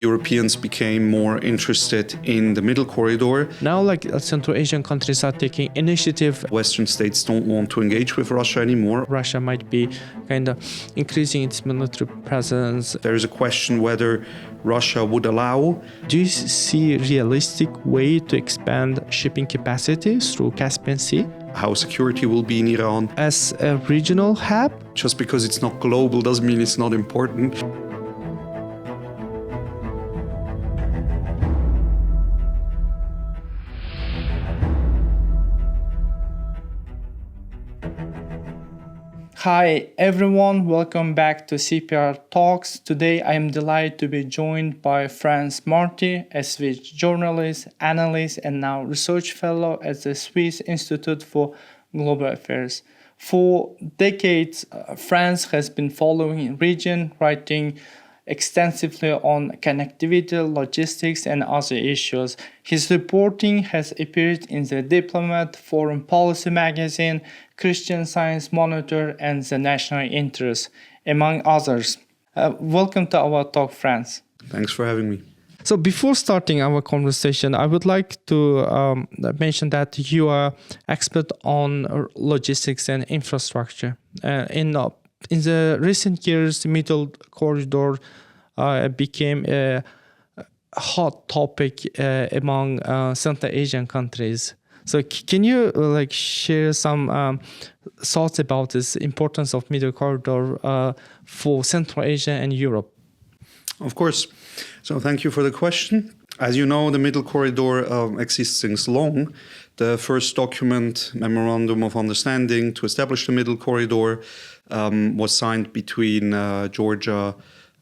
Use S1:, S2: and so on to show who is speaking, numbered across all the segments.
S1: Europeans became more interested in the middle corridor.
S2: Now, Central Asian countries are taking initiative.
S1: Western states don't want to engage with Russia anymore.
S2: Russia might be kind of increasing its military presence.
S1: There is a question whether Russia would allow.
S2: Do you see a realistic way to expand shipping capacity through Caspian Sea?
S1: How security will be in Iran.
S2: As a regional hub?
S1: Just because it's not global doesn't mean it's not important.
S2: Hi everyone, welcome back to CPR Talks. Today I am delighted to be joined by Frans Marti, a Swiss journalist, analyst, and now research fellow at the Swiss Institute for Global Affairs. For decades, Frans has been following the region, writing extensively on connectivity, logistics, and other issues. His reporting has appeared in the Diplomat, Foreign Policy magazine, Christian Science Monitor, and the National Interest, among others. Welcome to our talk, Frans.
S1: Thanks for having me.
S2: So before starting our conversation, I would like to mention that you are expert on logistics and infrastructure. In the recent years, the Middle Corridor became a hot topic among Central Asian countries. So can you share some thoughts about this importance of Middle Corridor for Central Asia and Europe?
S1: Of course. So thank you for the question. As you know, the Middle Corridor exists since long. The first document, Memorandum of Understanding to establish the Middle Corridor, was signed between Georgia,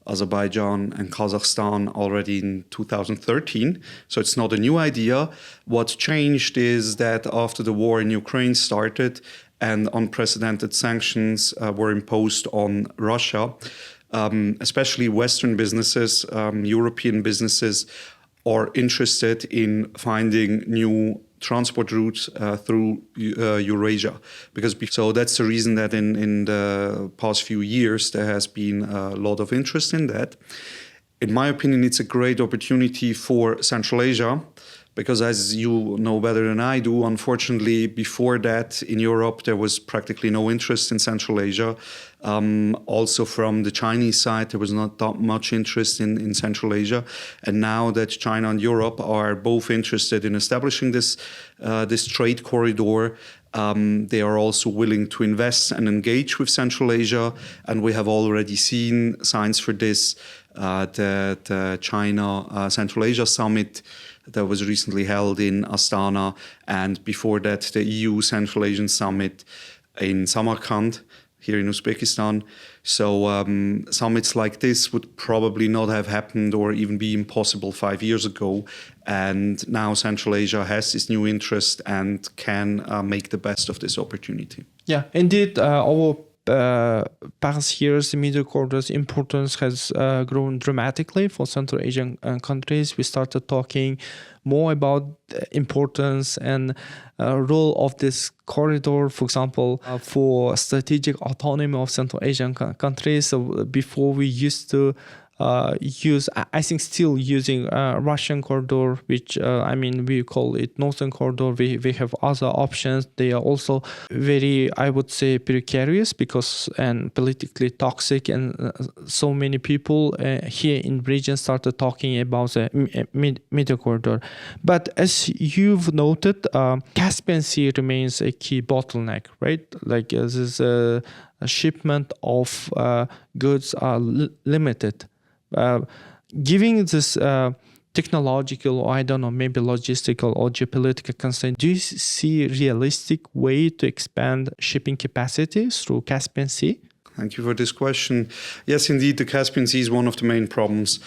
S1: Azerbaijan and Kazakhstan already in 2013. So it's not a new idea. What changed is that after the war in Ukraine started and unprecedented sanctions were imposed on Russia, especially Western businesses, European businesses are interested in finding new transport routes through Eurasia. So that's the reason that in the past few years there has been a lot of interest in that. In my opinion, it's a great opportunity for Central Asia, because as you know better than I do, unfortunately, before that in Europe, there was practically no interest in Central Asia. Also from the Chinese side, there was not that much interest in Central Asia. And now that China and Europe are both interested in establishing this trade corridor, they are also willing to invest and engage with Central Asia. And we have already seen signs for this. The China Central Asia Summit that was recently held in Astana, and before that the EU Central Asian Summit in Samarkand here in Uzbekistan. So summits like this would probably not have happened or even be impossible 5 years ago. And now Central Asia has this new interest and can make the best of this opportunity.
S2: Yeah, indeed, over past years, the Middle Corridor's importance has grown dramatically for Central Asian countries. We started talking more about the importance and role of this corridor, for example, for strategic autonomy of Central Asian countries. So before we used to use, I think still using Russian corridor, which we call it Northern Corridor. We have other options. They are also very, I would say, precarious and politically toxic, and so many people here in the region started talking about the Middle Corridor. But as you've noted, Caspian Sea remains a key bottleneck, right? This shipment of goods are limited. Given this technological, or I don't know, maybe logistical or geopolitical constraint, do you see a realistic way to expand shipping capacity through Caspian Sea?
S1: Thank you for this question. Yes, indeed, the Caspian Sea is one of the main problems.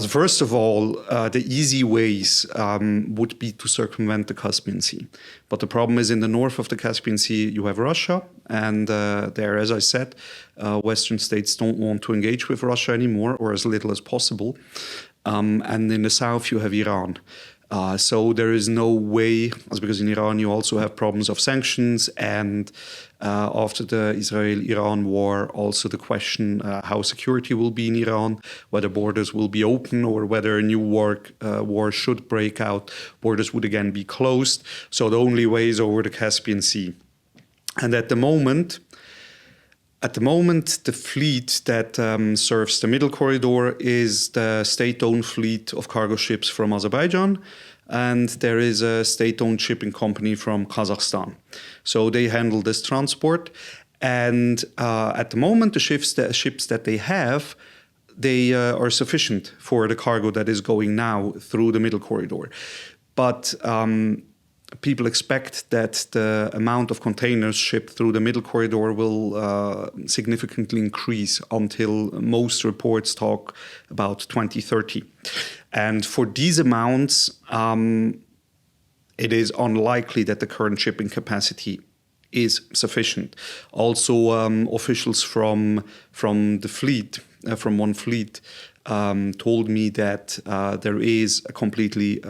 S1: First of all, the easy ways would be to circumvent the Caspian Sea. But the problem is in the north of the Caspian Sea, you have Russia. And there, as I said, Western states don't want to engage with Russia anymore, or as little as possible. And in the south, you have Iran. So there is no way, because in Iran you also have problems of sanctions, and after the Israel-Iran war, also the question how security will be in Iran, whether borders will be open or whether a new war should break out, borders would again be closed. So the only way is over the Caspian Sea. And at the moment, the fleet that serves the middle corridor is the state-owned fleet of cargo ships from Azerbaijan, and there is a state-owned shipping company from Kazakhstan. So they handle this transport, and at the moment, the ships that they have, they are sufficient for the cargo that is going now through the middle corridor. But people expect that the amount of containers shipped through the middle corridor will significantly increase until most reports talk about 2030. And for these amounts, it is unlikely that the current shipping capacity is sufficient. Also, officials from the fleet, from one fleet, told me that there is a completely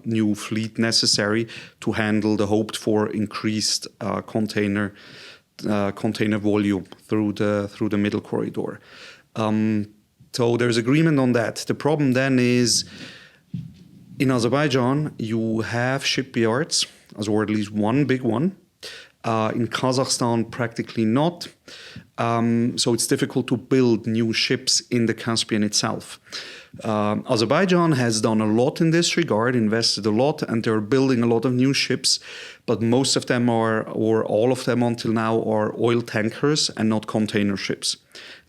S1: new fleet necessary to handle the hoped-for increased container volume through the middle corridor. So there's agreement on that. The problem then is, in Azerbaijan, you have shipyards, or at least one big one. In Kazakhstan, practically not. So it's difficult to build new ships in the Caspian itself. Azerbaijan has done a lot in this regard, invested a lot, and they're building a lot of new ships. But most of them are, or all of them until now, are oil tankers and not container ships.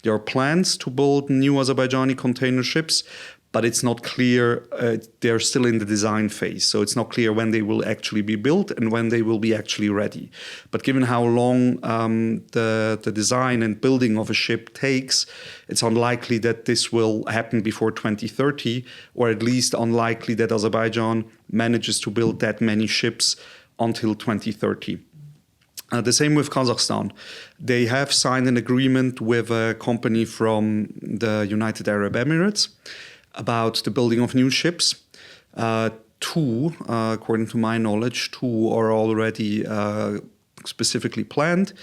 S1: There are plans to build new Azerbaijani container ships, but it's not clear, they're still in the design phase. So it's not clear when they will actually be built and when they will be actually ready. But given how long the design and building of a ship takes, it's unlikely that this will happen before 2030, or at least unlikely that Azerbaijan manages to build that many ships until 2030. The same with Kazakhstan. They have signed an agreement with a company from the United Arab Emirates about the building of new ships. Two, according to my knowledge, two are already specifically planned,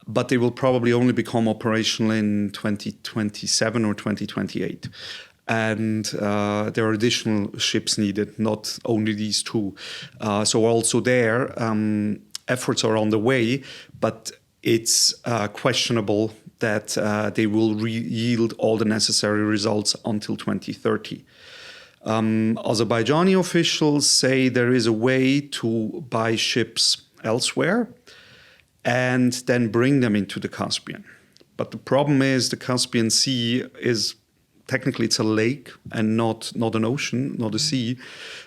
S1: but they will probably only become operational in 2027 or 2028. And there are additional ships needed, not only these two. So also there, efforts are on the way, but it's questionable that they will yield all the necessary results until 2030. Azerbaijani officials say there is a way to buy ships elsewhere and then bring them into the Caspian. But the problem is the Caspian Sea is technically it's a lake and not an ocean, not a sea.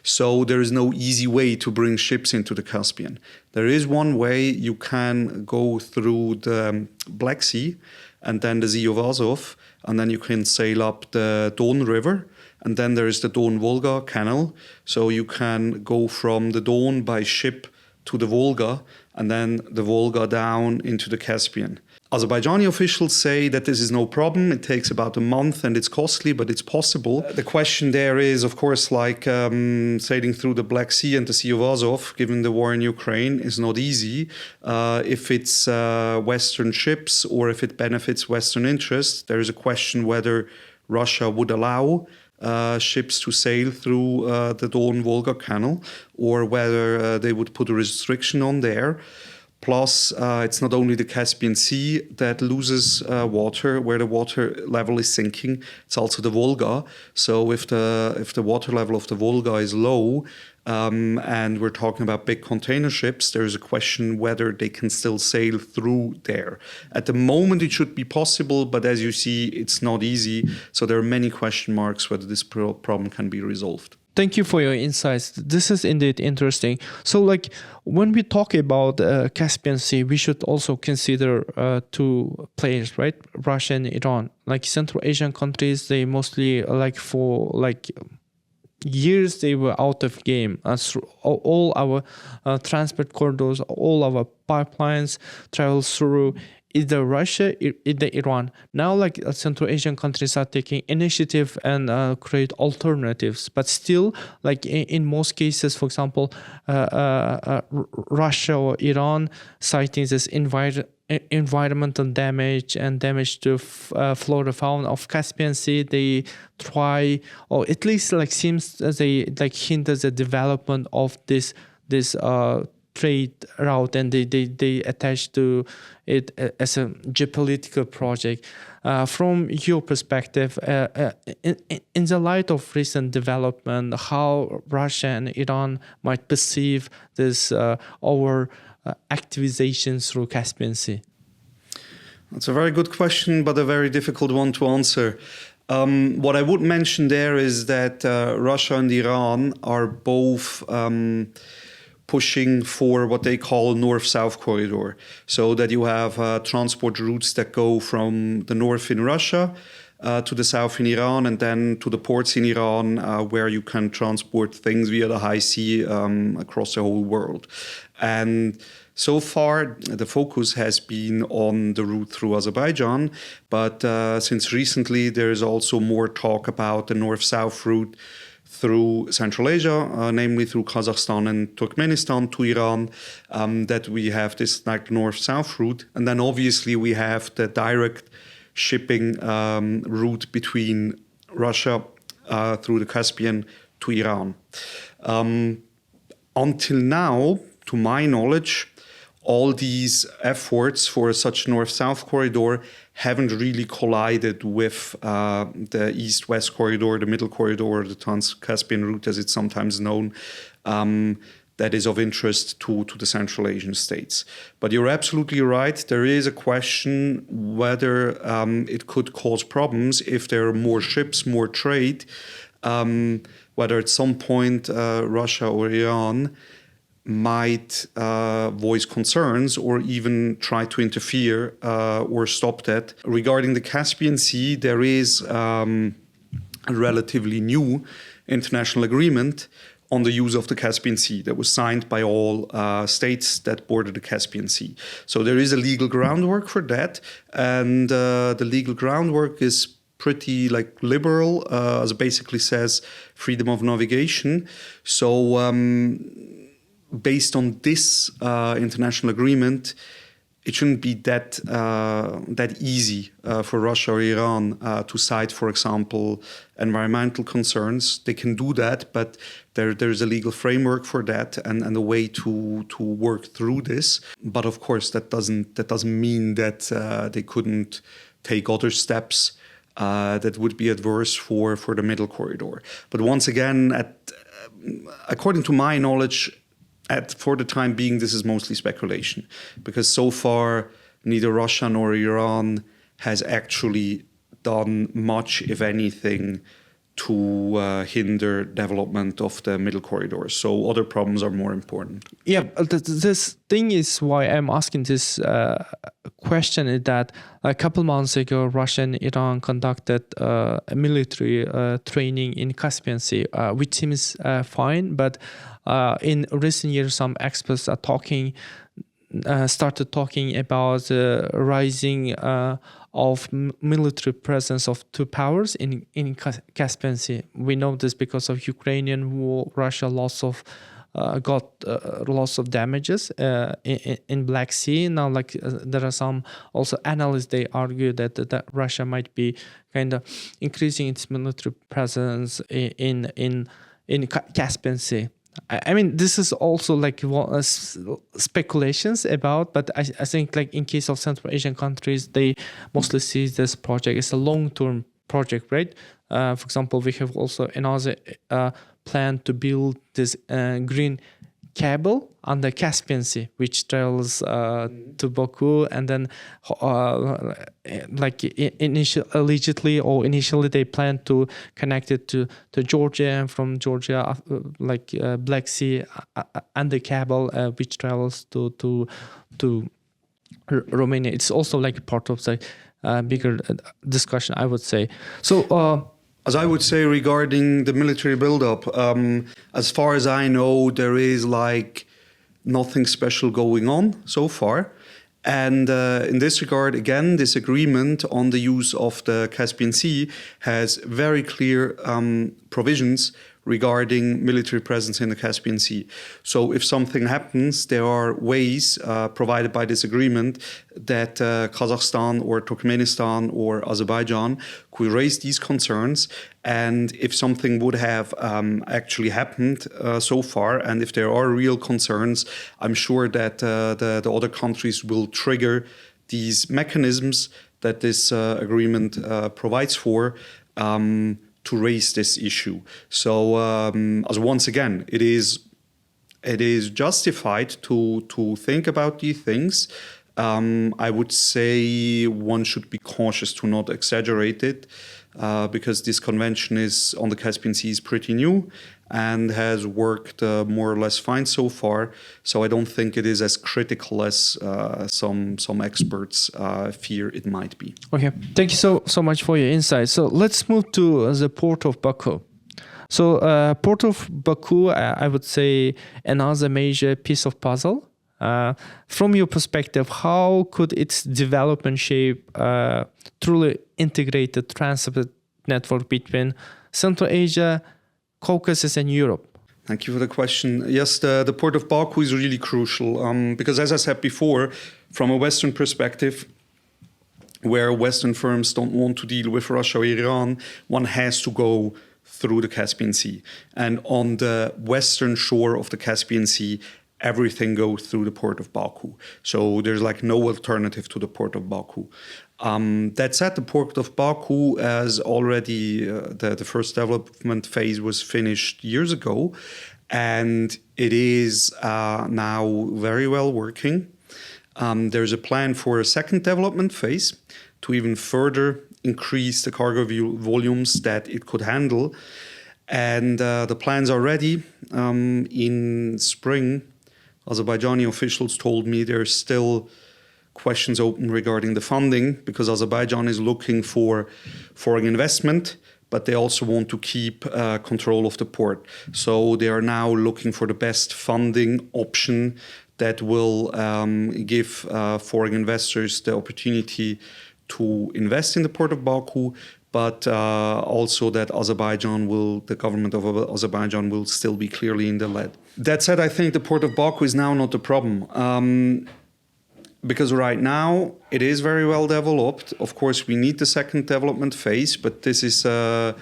S1: So there is no easy way to bring ships into the Caspian. There is one way: you can go through the Black Sea and then the Sea of Azov, and then you can sail up the Don River, and then there is the Don-Volga Canal. So you can go from the Don by ship to the Volga, and then the Volga down into the Caspian. Azerbaijani officials say that this is no problem. It takes about a month and it's costly, but it's possible. The question there is, of course, like sailing through the Black Sea and the Sea of Azov, given the war in Ukraine, is not easy. If it's Western ships or if it benefits Western interests, there is a question whether Russia would allow ships to sail through the Don-Volga Canal, or whether they would put a restriction on there. Plus, it's not only the Caspian Sea that loses water, where the water level is sinking. It's also the Volga. So if the water level of the Volga is low, and we're talking about big container ships, there is a question whether they can still sail through there. At the moment, it should be possible, but as you see, it's not easy. So there are many question marks whether this problem can be resolved.
S2: Thank you for your insights. This is indeed interesting. So, like, when we talk about Caspian Sea, we should also consider two players, right? Russia and Iran. Like Central Asian countries, they mostly, for years, they were out of game. All our transport corridors, all our pipelines travel through either Russia, either Iran. Now, like Central Asian countries are taking initiative and create alternatives, but still, like in most cases, for example, Russia or Iran citing this environmental damage and damage to flora fauna of Caspian Sea, they try, or at least like seems they like hint at the development of this trade route, and they attach to it as a geopolitical project. From your perspective, in the light of recent development, how Russia and Iran might perceive this our activization through Caspian Sea?
S1: That's a very good question, but a very difficult one to answer. What I would mention there is that Russia and Iran are both pushing for what they call north-south corridor, so that you have transport routes that go from the north in Russia to the south in Iran, and then to the ports in Iran, where you can transport things via the high sea across the whole world. And so far, the focus has been on the route through Azerbaijan, but since recently, there is also more talk about the north-south route through Central Asia, namely through Kazakhstan and Turkmenistan to Iran, that we have this like north-south route. And then obviously we have the direct shipping route between Russia through the Caspian to Iran. Until now, to my knowledge, all these efforts for such north-south corridor haven't really collided with the east-west corridor, the middle corridor, the Trans-Caspian route, as it's sometimes known, that is of interest to the Central Asian states. But you're absolutely right. There is a question whether it could cause problems if there are more ships, more trade, whether at some point Russia or Iran might voice concerns or even try to interfere or stop that. Regarding the Caspian Sea, there is a relatively new international agreement on the use of the Caspian Sea that was signed by all states that border the Caspian Sea. So there is a legal groundwork for that, and the legal groundwork is pretty like liberal, as it basically says freedom of navigation. So based on this international agreement, it shouldn't be that easy for Russia or Iran to cite, for example, environmental concerns. They can do that, but there's a legal framework for that and a way to work through this. But of course, that doesn't mean that they couldn't take other steps that would be adverse for the middle corridor. But once again, according to my knowledge, for the time being, this is mostly speculation, because so far neither Russia nor Iran has actually done much, if anything, to hinder development of the middle corridor. So other problems are more important.
S2: Yeah, this thing is why I'm asking this question, is that a couple months ago, Russia and Iran conducted a military training in Caspian Sea, which seems fine, but in recent years, some experts are started talking about the rising of military presence of two powers in Caspian Sea. We know this because of Ukrainian war. Russia got lots of damages in Black Sea. Now, like there are some also analysts, they argue that Russia might be kind of increasing its military presence in Caspian Sea. I mean, this is also like speculations about, but I think like in case of Central Asian countries, they mostly see this project as a long-term project, right? For example, we have also another plan to build this green cable on the Caspian Sea, which travels to Baku, and then initially they plan to connect it to Georgia, and from Georgia Black Sea and the cable which travels to Romania. It's also like part of the bigger discussion, I would say. So
S1: as I would say regarding the military buildup, as far as I know, there is like nothing special going on so far. And in this regard, again, this agreement on the use of the Caspian Sea has very clear provisions regarding military presence in the Caspian Sea. So if something happens, there are ways provided by this agreement that Kazakhstan or Turkmenistan or Azerbaijan could raise these concerns. And if something would have actually happened so far, and if there are real concerns, I'm sure that the other countries will trigger these mechanisms that this agreement provides for to raise this issue. So as once again, it is justified to think about these things. I would say one should be cautious to not exaggerate it, because this convention is on the Caspian Sea is pretty new and has worked more or less fine so far. So I don't think it is as critical as some experts fear it might be.
S2: Okay, thank you so much for your insight. So let's move to the port of Baku. So port of Baku, I would say another major piece of puzzle. From your perspective, how could its development shape truly integrated transport network between Central Asia, Caucasus and Europe?
S1: Thank you for the question. Yes, the port of Baku is really crucial because, as I said before, from a Western perspective, where Western firms don't want to deal with Russia or Iran, one has to go through the Caspian Sea. And on the western shore of the Caspian Sea, everything goes through the port of Baku. So there's like no alternative to the port of Baku. That said, the port of Baku has already, the first development phase was finished years ago, and it is now very well working. There's a plan for a second development phase to even further increase the cargo volumes that it could handle. And the plans are ready. In spring, Azerbaijani officials told me there's still questions open regarding the funding because Azerbaijan is looking for foreign investment, but they also want to keep control of the port. So they are now looking for the best funding option that will give foreign investors the opportunity to invest in the port of Baku, but also that the government of Azerbaijan will still be clearly in the lead. That said, I think the port of Baku is now not the problem. Because right now it is very well developed. Of course, we need the second development phase, but this is a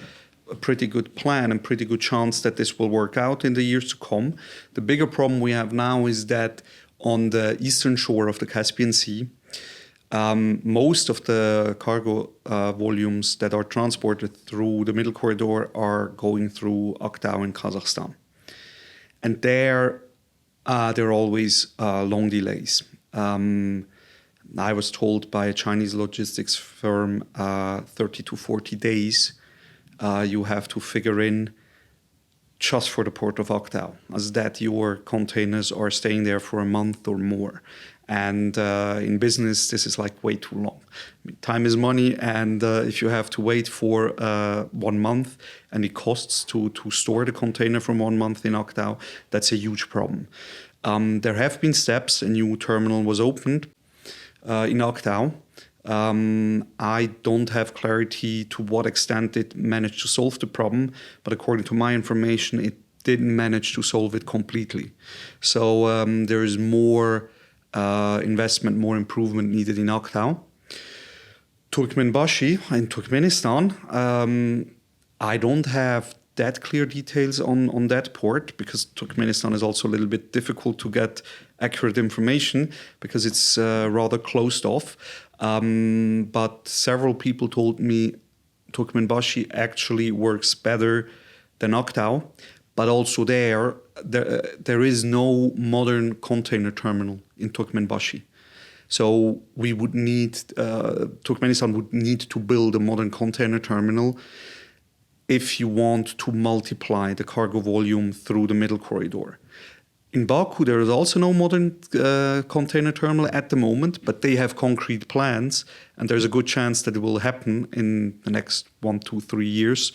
S1: pretty good plan and pretty good chance that this will work out in the years to come. The bigger problem we have now is that on the eastern shore of the Caspian Sea, most of the cargo volumes that are transported through the middle corridor are going through Aktau in Kazakhstan. And there are always long delays. I was told by a Chinese logistics firm 30 to 40 days you have to figure in just for the port of Aktau, as that your containers are staying there for a month or more. And in business, this is like way too long. I mean, time is money, and if you have to wait for 1 month and it costs to store the container from 1 month in Aktau, that's a huge problem. There have been steps. A new terminal was opened in Aktau. I don't have clarity to what extent it managed to solve the problem, but according to my information, it didn't manage to solve it completely. So there is more investment, more improvement needed in Aktau. Turkmenbashi in Turkmenistan, I don't have that clear details on that port because Turkmenistan is also a little bit difficult to get accurate information because it's rather closed off. But several people told me Turkmenbashi actually works better than Aktau, but also there is no modern container terminal in Turkmenbashi. So we would need, Turkmenistan would need to build a modern container terminal if you want to multiply the cargo volume through the middle corridor. In Baku, there is also no modern container terminal at the moment, but they have concrete plans, and there's a good chance that it will happen in the next 1, 2, 3 years.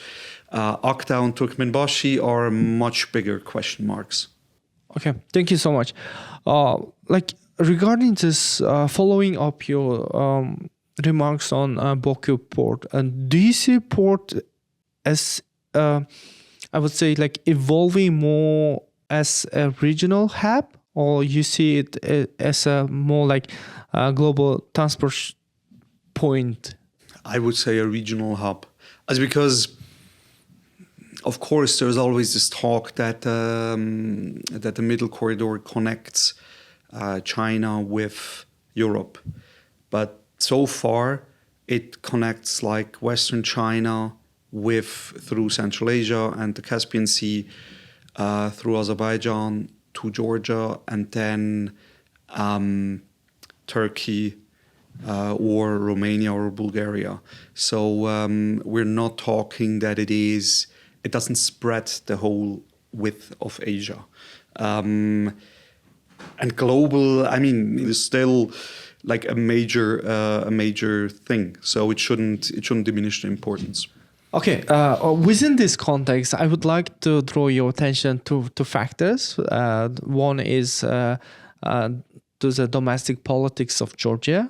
S1: Aktau and Turkmenbashi are much bigger question marks.
S2: Okay, thank you so much. regarding this, following up your remarks on Baku port, do you see port as, I would say, like evolving more as a regional hub, or you see it as a more like a global transport point?
S1: I would say a regional hub. As because, of course, there's always this talk that that the middle corridor connects China with Europe. But so far, it connects like Western China through Central Asia and the Caspian Sea, through Azerbaijan to Georgia, and then Turkey, or Romania or Bulgaria. So we're not talking that it doesn't spread the whole width of Asia. And global, I mean, it is still like a major thing. So it shouldn't diminish the importance.
S2: Okay, within this context, I would like to draw your attention to factors. One is to the domestic politics of Georgia.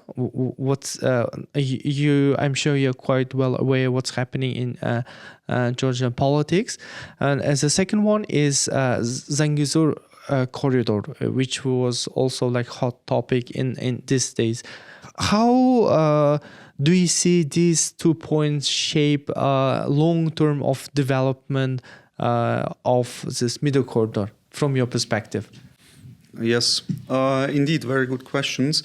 S2: I'm sure you're quite well aware what's happening in Georgian politics. And as the second one is Zangezur corridor, which was also like hot topic in these days. How do you see these 2 points shape long-term of development of this middle corridor from your perspective?
S1: Yes, indeed, very good questions.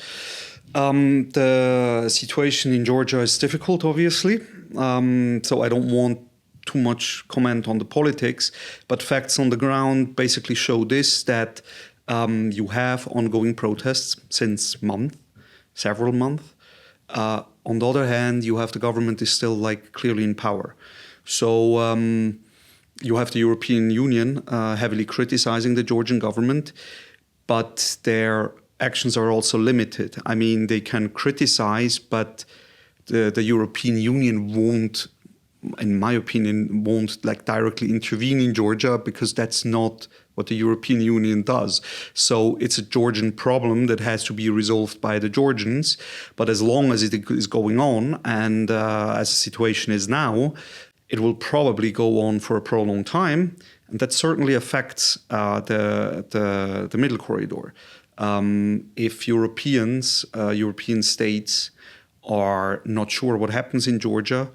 S1: The situation in Georgia is difficult, obviously. So I don't want too much comment on the politics, but facts on the ground basically show this, that you have ongoing protests since several months. On the other hand, you have the government is still like clearly in power. So you have the European Union heavily criticizing the Georgian government, but their actions are also limited. I mean, they can criticize, but the European Union won't, in my opinion, like directly intervene in Georgia, because that's not what the European Union does. So it's a Georgian problem that has to be resolved by the Georgians. But as long as it is going on, and as the situation is now, it will probably go on for a prolonged time. And that certainly affects the middle corridor. If European states are not sure what happens in Georgia,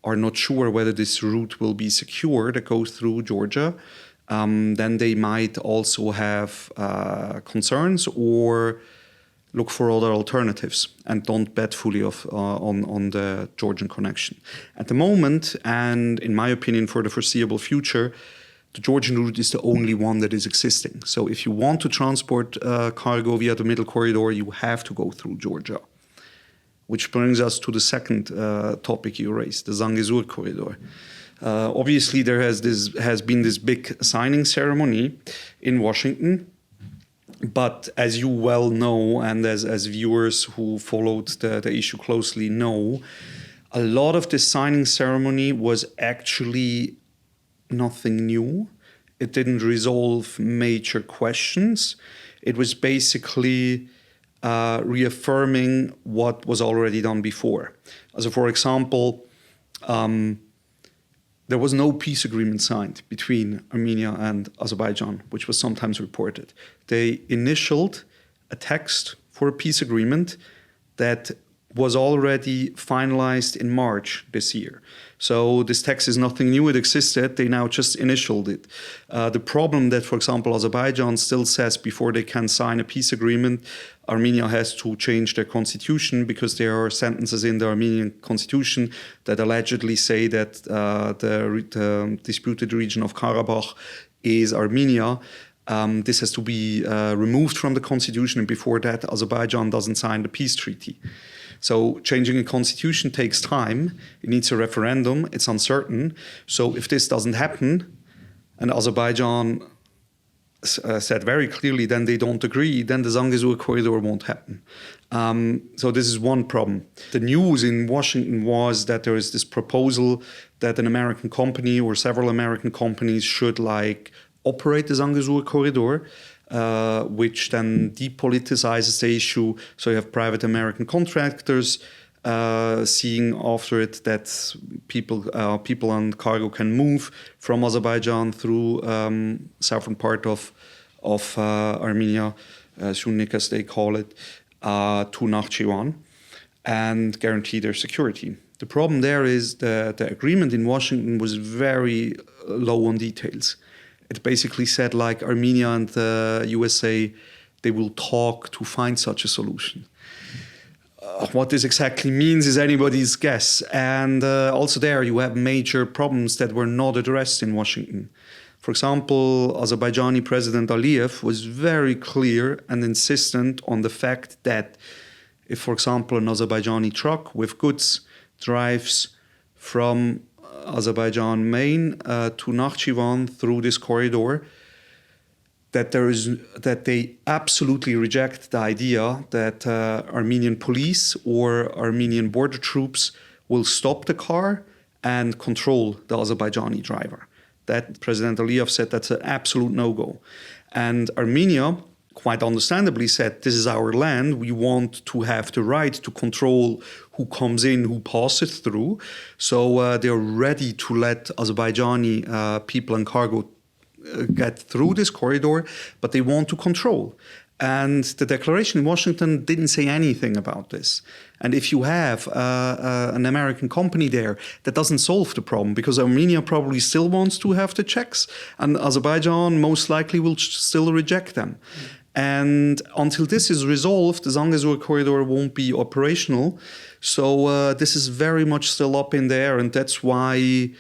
S1: are not sure whether this route will be secure that goes through Georgia, then they might also have concerns or look for other alternatives and don't bet fully on the Georgian connection. At the moment, and in my opinion for the foreseeable future, the Georgian route is the only one that is existing. So if you want to transport cargo via the middle corridor, you have to go through Georgia. Which brings us to the second topic you raised, the Zangezur corridor. Obviously, there has been this big signing ceremony in Washington. But as you well know, and as viewers who followed the issue closely know, a lot of this signing ceremony was actually nothing new. It didn't resolve major questions. It was basically reaffirming what was already done before. So, for example, there was no peace agreement signed between Armenia and Azerbaijan, which was sometimes reported. They initialed a text for a peace agreement that was already finalized in March this year. So this text is nothing new, it existed, they now just initialed it. The problem that, for example, Azerbaijan still says before they can sign a peace agreement, Armenia has to change their constitution, because there are sentences in the Armenian constitution that allegedly say that the disputed region of Karabakh is Armenia. This has to be removed from the constitution, and before that, Azerbaijan doesn't sign the peace treaty. So changing a constitution takes time. It needs a referendum. It's uncertain. So if this doesn't happen, and Azerbaijan said very clearly, then they don't agree, then the Zangezur corridor won't happen. So this is one problem. The news in Washington was that there is this proposal that an American company or several American companies should operate the Zangezur corridor. which then depoliticizes the issue. So you have private American contractors seeing after it that people and cargo can move from Azerbaijan through southern part of Armenia, Sunnik as they call it, to Nakhchivan, and guarantee their security. The problem there is the agreement in Washington was very low on details. It basically said like Armenia and the USA, they will talk to find such a solution. What this exactly means is anybody's guess. And also there you have major problems that were not addressed in Washington. For example, Azerbaijani President Aliyev was very clear and insistent on the fact that if, for example, an Azerbaijani truck with goods drives from Azerbaijan main to Nakhchivan through this corridor, that they absolutely reject the idea that Armenian police or Armenian border troops will stop the car and control the Azerbaijani driver. That President Aliyev said that's an absolute no-go. And Armenia, quite understandably, said this is our land. We want to have the right to control who comes in, who passes through. So they're ready to let Azerbaijani people and cargo get through this corridor, but they want to control. And the declaration in Washington didn't say anything about this. And if you have an American company there, that doesn't solve the problem, because Armenia probably still wants to have the checks, and Azerbaijan most likely will still reject them. And until this is resolved, the Zangezur corridor won't be operational. So this is very much still up in the air, and that's why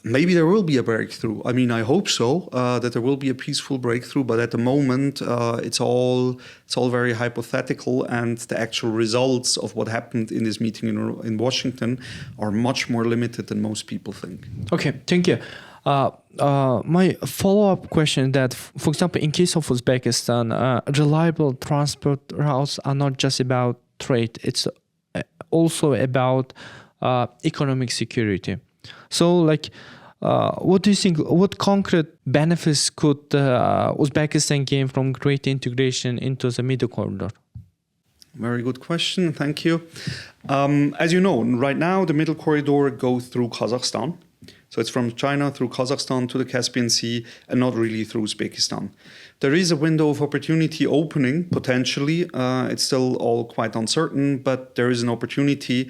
S1: maybe there will be a breakthrough. I mean, I hope so, that there will be a peaceful breakthrough. But at the moment, it's all very hypothetical, and the actual results of what happened in this meeting in Washington are much more limited than most people think.
S2: Okay, thank you. My follow-up question that, for example, in case of Uzbekistan, reliable transport routes are not just about trade. It's also about economic security. So, what do you think? What concrete benefits could Uzbekistan gain from greater integration into the Middle Corridor?
S1: Very good question. Thank you. As you know, right now the Middle Corridor goes through Kazakhstan. So it's from China through Kazakhstan to the Caspian Sea, and not really through Uzbekistan. There is a window of opportunity opening, potentially. It's still all quite uncertain, but there is an opportunity.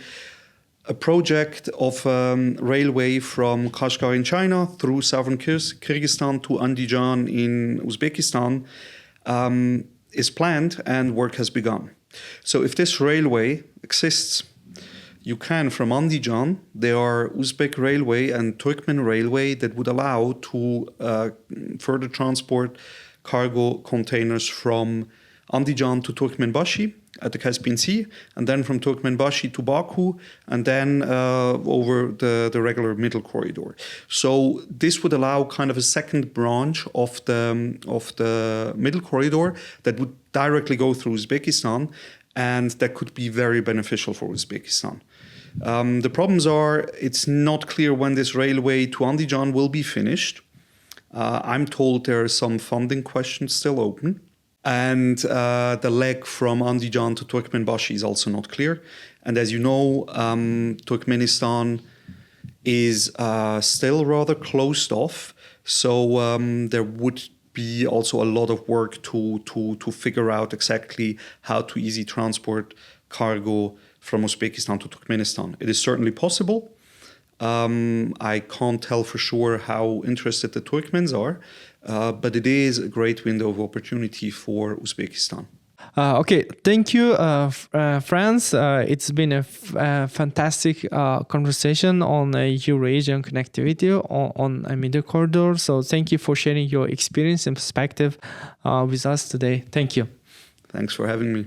S1: A project of railway from Kashgar in China through southern Kyrgyzstan to Andijan in Uzbekistan is planned, and work has begun. So if this railway exists, you can, from Andijan, there are Uzbek railway and Turkmen railway that would allow to further transport cargo containers from Andijan to Turkmenbashi at the Caspian Sea, and then from Turkmenbashi to Baku, and then over the regular Middle Corridor. So this would allow kind of a second branch of the Middle Corridor that would directly go through Uzbekistan, and that could be very beneficial for Uzbekistan. The problems are, it's not clear when this railway to Andijan will be finished. I'm told there are some funding questions still open. And the leg from Andijan to Turkmenbashi is also not clear. And as you know, Turkmenistan is still rather closed off. So there would be also a lot of work to figure out exactly how to easy transport cargo from Uzbekistan to Turkmenistan. It is certainly possible. I can't tell for sure how interested the Turkmens are, but it is a great window of opportunity for Uzbekistan.
S2: Okay, thank you, Frans. It's been a fantastic conversation on Eurasian connectivity on a Middle Corridor. So thank you for sharing your experience and perspective with us today. Thank you.
S1: Thanks for having me.